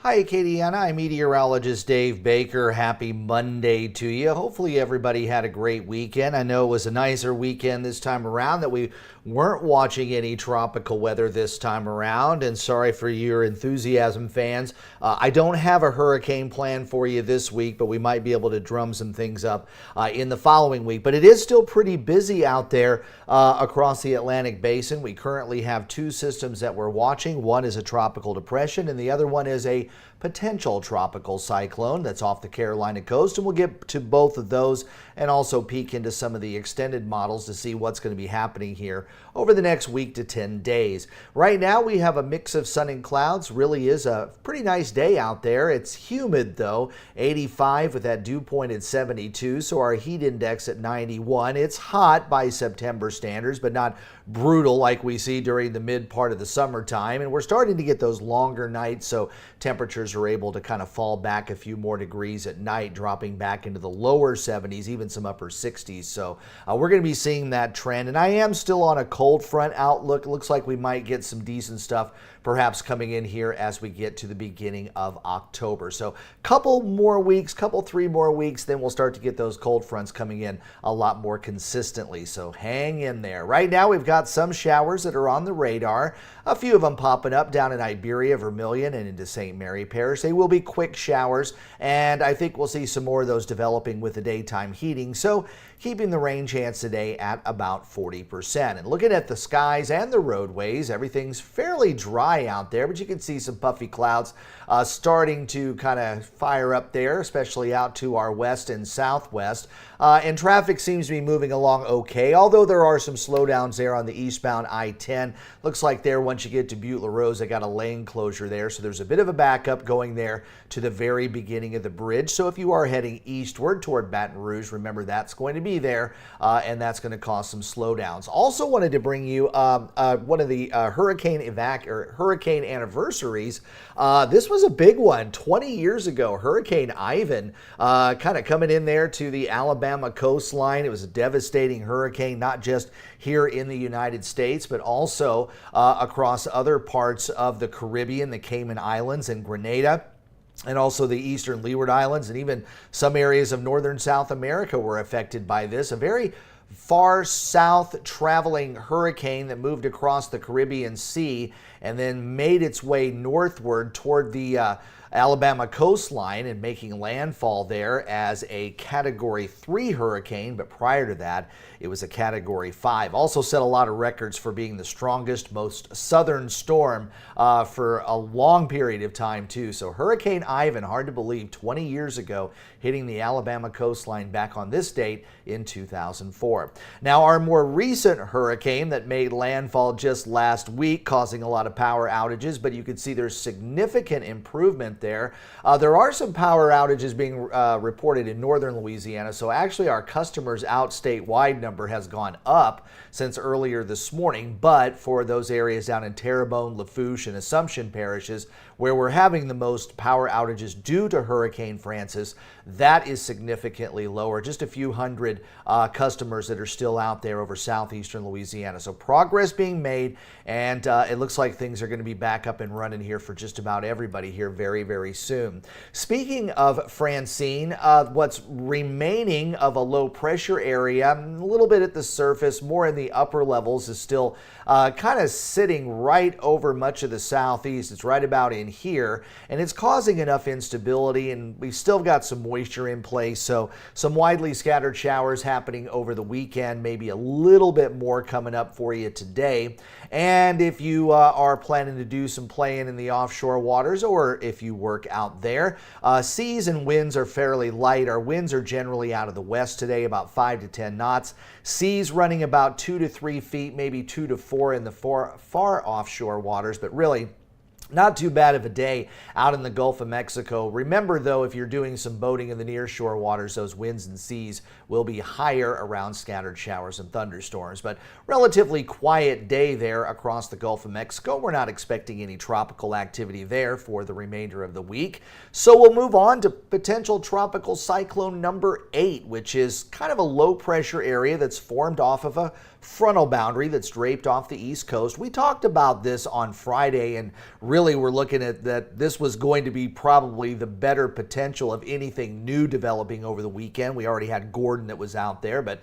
Hi, Acadiana. I'm Meteorologist Dave Baker. Happy Monday to you. Hopefully everybody had a great weekend. I know it was a nicer weekend this time around, that we weren't watching any tropical weather this time around, and sorry for your enthusiasm, fans. I don't have a hurricane plan for you this week, but we might be able to drum some things up in the following week. But it is still pretty busy out there across the Atlantic Basin. We currently have two systems that we're watching. One is a tropical depression, and the other one is a potential tropical cyclone that's off the Carolina coast, and we'll get to both of those and also peek into some of the extended models to see what's going to be happening here over the next week to 10 days. Right now we have a mix of sun and clouds. Really is a pretty nice day out there. It's humid though, 85 with that dew point at 72, so our heat index at 91. It's hot by September standards, but not brutal like we see during the mid part of the summertime, and we're starting to get those longer nights, so temperatures are able to kind of fall back a few more degrees at night, dropping back into the lower 70s, even some upper 60s. So we're going to be seeing that trend, and I am still on a cold front outlook. It looks like we might get some decent stuff perhaps coming in here as we get to the beginning of October. So couple more weeks, three more weeks, then we'll start to get those cold fronts coming in a lot more consistently. So hang in there. Right now we've got some showers that are on the radar, a few of them popping up down in Iberia, Vermilion, and into St. Mary Parish. They will be quick showers, and I think we'll see some more of those developing with the daytime heating. So keeping the rain chance today at about 40%. And looking at the skies and the roadways, everything's fairly dry out there, but you can see some puffy clouds starting to kind of fire up there, especially out to our west and southwest. And traffic seems to be moving along okay, although there are some slowdowns there on the eastbound I-10. Looks like there, once you get to Butte La Rose, they got a lane closure there, so there's a bit of a backup going there to the very beginning of the bridge. So if you are heading eastward toward Baton Rouge, remember that's going to be there, and that's going to cause some slowdowns. Also wanted to bring you one of the hurricane anniversaries. This was a big one 20 years ago. Hurricane Ivan kind of coming in there to the Alabama coastline. It was a devastating hurricane, not just here in the United States, but also across other parts of the Caribbean, the Cayman Islands and Grenada, and also the eastern Leeward Islands, and even some areas of northern South America were affected by this. A very far south traveling hurricane that moved across the Caribbean Sea and then made its way northward toward the Alabama coastline and making landfall there as a Category 3 hurricane, but prior to that, it was a Category 5. Also set a lot of records for being the strongest, most southern storm for a long period of time, too. So Hurricane Ivan, hard to believe, 20 years ago, hitting the Alabama coastline back on this date in 2004. Now, our more recent hurricane that made landfall just last week, causing a lot of power outages, but you can see there's significant improvement there. There are some power outages being reported in northern Louisiana, so actually our customers out statewide number has gone up since earlier this morning, but for those areas down in Terrebonne, Lafourche, and Assumption parishes where we're having the most power outages due to Hurricane Francis, that is significantly lower. Just a few hundred customers that are still out there over southeastern Louisiana. So progress being made, and it looks like things are going to be back up and running here for just about everybody here very, very soon. Speaking of Francine, what's remaining of a low pressure area, a little bit at the surface, more in the upper levels, is still kind of sitting right over much of the southeast. It's right about in here, and it's causing enough instability, and we've still got some moisture in place, so some widely scattered showers happening over the weekend, maybe a little bit more coming up for you today. And if you are planning to do some playing in the offshore waters, or if you work out there, seas and winds are fairly light. Our winds are generally out of the west today, about 5 to 10 knots. Seas running about 2 to 3 feet, maybe 2 to 4 in the far offshore waters, but really not too bad of a day out in the Gulf of Mexico. Remember, though, if you're doing some boating in the nearshore waters, those winds and seas will be higher around scattered showers and thunderstorms. But relatively quiet day there across the Gulf of Mexico. We're not expecting any tropical activity there for the remainder of the week. So we'll move on to potential tropical cyclone number 8, which is kind of a low pressure area that's formed off of a frontal boundary that's draped off the East Coast. We talked about this on Friday and really really were looking at that this was going to be probably the better potential of anything new developing over the weekend. We already had Gordon that was out there, but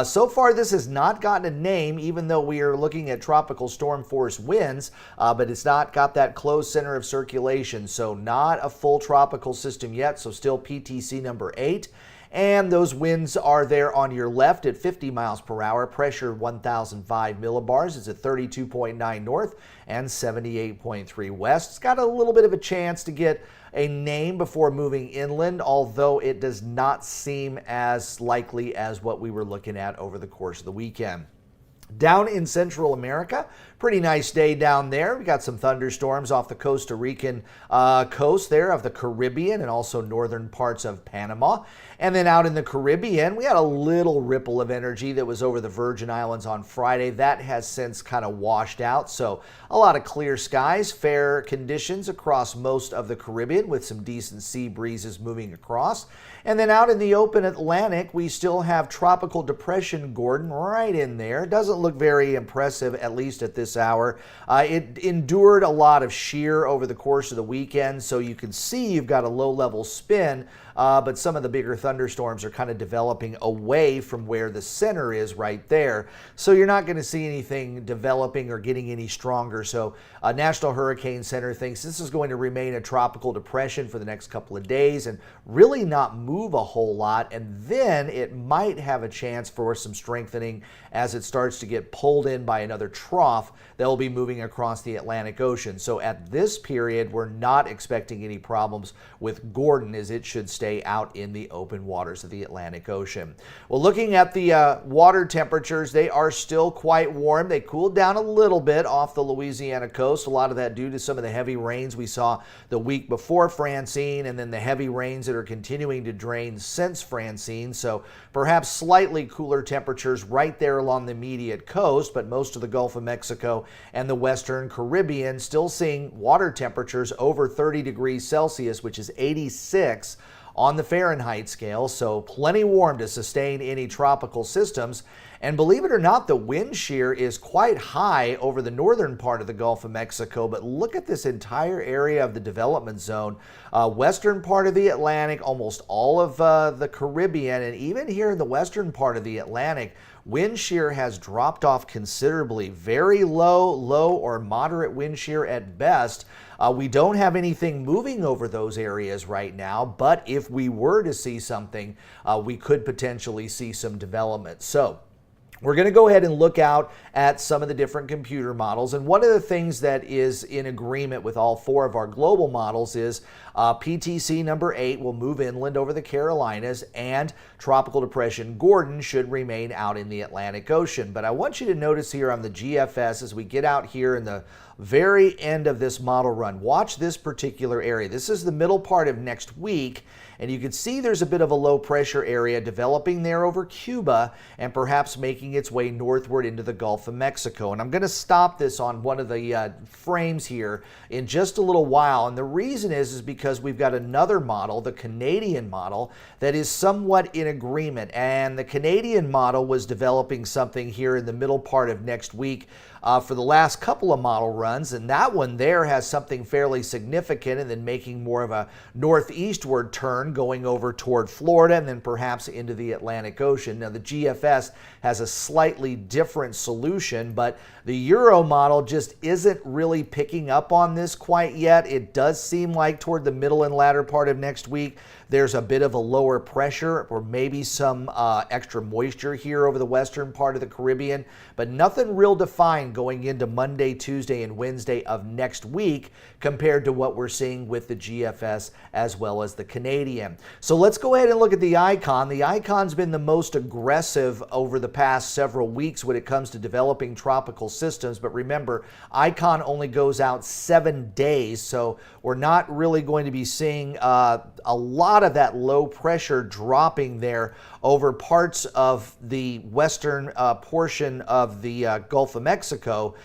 so far this has not gotten a name, even though we are looking at tropical storm force winds, but it's not got that closed center of circulation, so not a full tropical system yet, so still PTC number 8. And those winds are there on your left at 50 miles per hour, pressure 1,005 millibars. It's at 32.9 north and 78.3 west. It's got a little bit of a chance to get a name before moving inland, although it does not seem as likely as what we were looking at over the course of the weekend. Down in Central America, pretty nice day down there. We got some thunderstorms off the Costa Rican coast there of the Caribbean and also northern parts of Panama. And then out in the Caribbean, we had a little ripple of energy that was over the Virgin Islands on Friday. That has since kind of washed out. So a lot of clear skies, fair conditions across most of the Caribbean with some decent sea breezes moving across. And then out in the open Atlantic, we still have Tropical Depression Gordon right in there. Doesn't look very impressive, at least at this hour. It endured a lot of shear over the course of the weekend, so you can see you've got a low-level spin, but some of the bigger thunderstorms are kind of developing away from where the center is right there. So you're not going to see anything developing or getting any stronger. So National Hurricane Center thinks this is going to remain a tropical depression for the next couple of days and really not move a whole lot. And then it might have a chance for some strengthening as it starts to get pulled in by another trough that will be moving across the Atlantic Ocean. So at this period, we're not expecting any problems with Gordon, as it should stay out in the open waters of the Atlantic Ocean. Well, looking at the water temperatures, they are still quite warm. They cooled down a little bit off the Louisiana coast. A lot of that due to some of the heavy rains we saw the week before Francine, and then the heavy rains that are continuing to drain since Francine. So perhaps slightly cooler temperatures right there along the immediate coast, but most of the Gulf of Mexico and the Western Caribbean still seeing water temperatures over 30 degrees Celsius, which is 86 on the Fahrenheit scale, so plenty warm to sustain any tropical systems. And believe it or not, the wind shear is quite high over the northern part of the Gulf of Mexico, but look at this entire area of the development zone. Western part of the Atlantic, almost all of the Caribbean, and even here in the western part of the Atlantic, wind shear has dropped off considerably. Very low or moderate wind shear at best. We don't have anything moving over those areas right now, but if we were to see something, we could potentially see some development. So we're going to go ahead and look out at some of the different computer models. And one of the things that is in agreement with all four of our global models is PTC number 8 will move inland over the Carolinas, and Tropical Depression Gordon should remain out in the Atlantic Ocean. But I want you to notice here on the GFS, as we get out here in the very end of this model run, watch this particular area. This is the middle part of next week, and you can see there's a bit of a low pressure area developing there over Cuba and perhaps making its way northward into the Gulf of Mexico. And I'm going to stop this on one of the frames here in just a little while. And the reason is because we've got another model, the Canadian model, that is somewhat in agreement. And the Canadian model was developing something here in the middle part of next week for the last couple of model runs, and that one there has something fairly significant and then making more of a northeastward turn going over toward Florida and then perhaps into the Atlantic Ocean. Now the GFS has a slightly different solution, but the Euro model just isn't really picking up on this quite yet. It does seem like toward the middle and latter part of next week there's a bit of a lower pressure or maybe some extra moisture here over the western part of the Caribbean, but nothing real defined going into Monday, Tuesday, and Wednesday of next week compared to what we're seeing with the GFS as well as the Canadian. So let's go ahead and look at the icon. The icon's been the most aggressive over the past several weeks when it comes to developing tropical systems, but remember, icon only goes out 7 days, so we're not really going to be seeing a lot lot of that low pressure dropping there over parts of the western portion of the Gulf of Mexico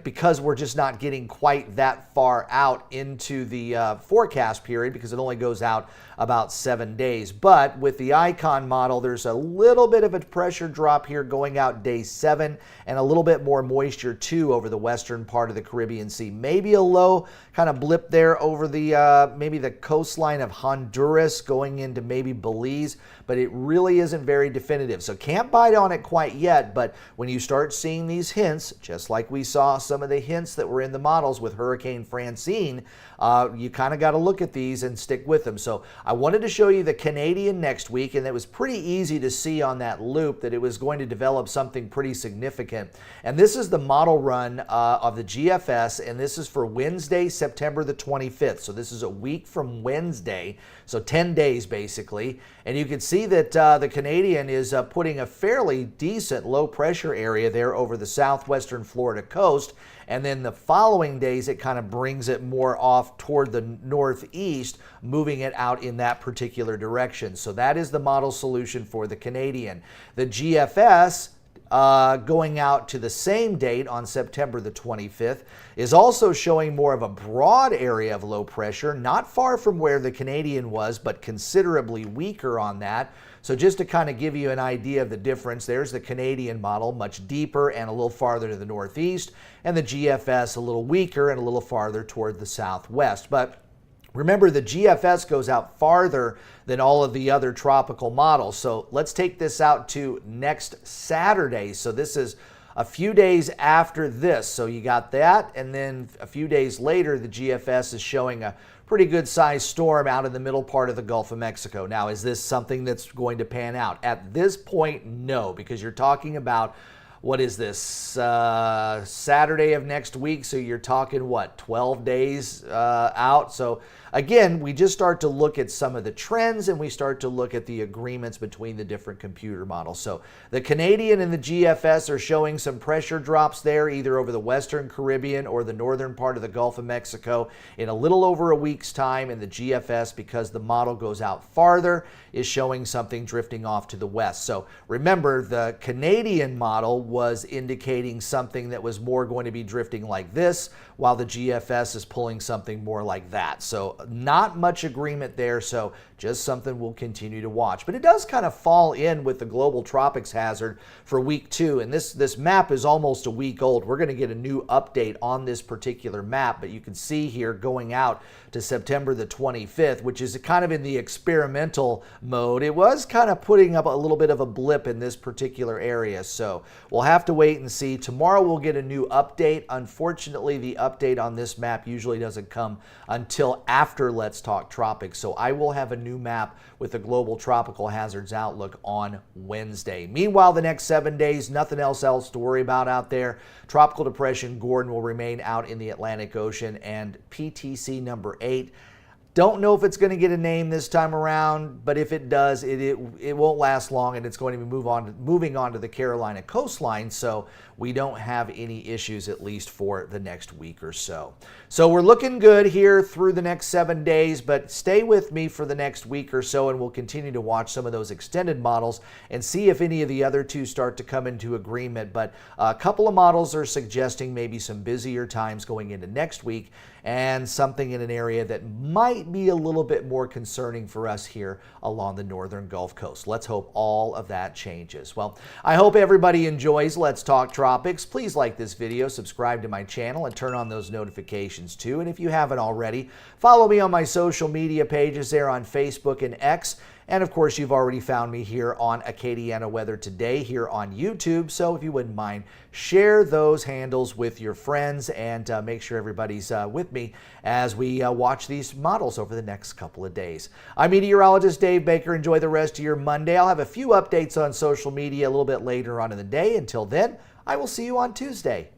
because we're just not getting quite that far out into the forecast period, because it only goes out about 7 days. But with the icon model, there's a little bit of a pressure drop here going out day 7, and a little bit more moisture too over the western part of the Caribbean Sea. Maybe a low kind of blip there over the maybe the coastline of Honduras going into maybe Belize, but it really isn't very definitive. So can't bite on it quite yet, but when you start seeing these hints, just like we saw some of the hints that were in the models with Hurricane Francine, you kind of got to look at these and stick with them. So I wanted to show you the Canadian next week, and it was pretty easy to see on that loop that it was going to develop something pretty significant. And this is the model run of the GFS, and this is for Wednesday, September the 25th. So this is a week from Wednesday, so 10 days basically. And you can see that the Canadian is putting a fairly decent low pressure area there over the southwestern Florida coast. And then the following days, it kind of brings it more off toward the northeast, moving it out in that particular direction. So that is the model solution for the Canadian. The GFS, going out to the same date on September the 25th, is also showing more of a broad area of low pressure, not far from where the Canadian was, but considerably weaker on that. So just to kind of give you an idea of the difference, there's the Canadian model, much deeper and a little farther to the northeast, and the GFS a little weaker and a little farther toward the southwest. But remember, the GFS goes out farther than all of the other tropical models. So let's take this out to next Saturday. So this is a few days after this. So you got that, and then a few days later, the GFS is showing a pretty good sized storm out in the middle part of the Gulf of Mexico. Now, is this something that's going to pan out? At this point, no, because you're talking about, what is this, Saturday of next week? So you're talking, what, 12 days out? So again, we just start to look at some of the trends, and we start to look at the agreements between the different computer models. So the Canadian and the GFS are showing some pressure drops there, either over the western Caribbean or the northern part of the Gulf of Mexico in a little over a week's time. And the GFS, because the model goes out farther, is showing something drifting off to the west. So remember, the Canadian model was indicating something that was more going to be drifting like this, while the GFS is pulling something more like that. So not much agreement there, so just something we'll continue to watch. But it does kind of fall in with the global tropics hazard for week 2, and this map is almost a week old. We're going to get a new update on this particular map, but you can see here going out to September the 25th, which is kind of in the experimental mode. It was kind of putting up a little bit of a blip in this particular area, so we'll have to wait and see. Tomorrow we'll get a new update. Unfortunately, the update on this map usually doesn't come until after Let's Talk Tropics, so I will have a new map with the global tropical hazards outlook on Wednesday. Meanwhile, the next 7 days, nothing else to worry about out there. Tropical Depression Gordon will remain out in the Atlantic Ocean, and PTC number 8. Don't know if it's going to get a name this time around, but if it does, it won't last long, and it's going to be moving on to the Carolina coastline, so we don't have any issues, at least for the next week or so. So we're looking good here through the next 7 days, but stay with me for the next week or so, and we'll continue to watch some of those extended models and see if any of the other two start to come into agreement. But a couple of models are suggesting maybe some busier times going into next week, and something in an area that might be a little bit more concerning for us here along the northern Gulf Coast. Let's hope all of that changes. Well, I hope everybody enjoys Let's Talk Tropics. Please like this video, subscribe to my channel, and turn on those notifications too. And if you haven't already, follow me on my social media pages there on Facebook and X. And of course, you've already found me here on Acadiana Weather Today here on YouTube. So if you wouldn't mind, share those handles with your friends, and make sure everybody's with me as we watch these models over the next couple of days. I'm Meteorologist Dave Baker. Enjoy the rest of your Monday. I'll have a few updates on social media a little bit later on in the day. Until then, I will see you on Tuesday.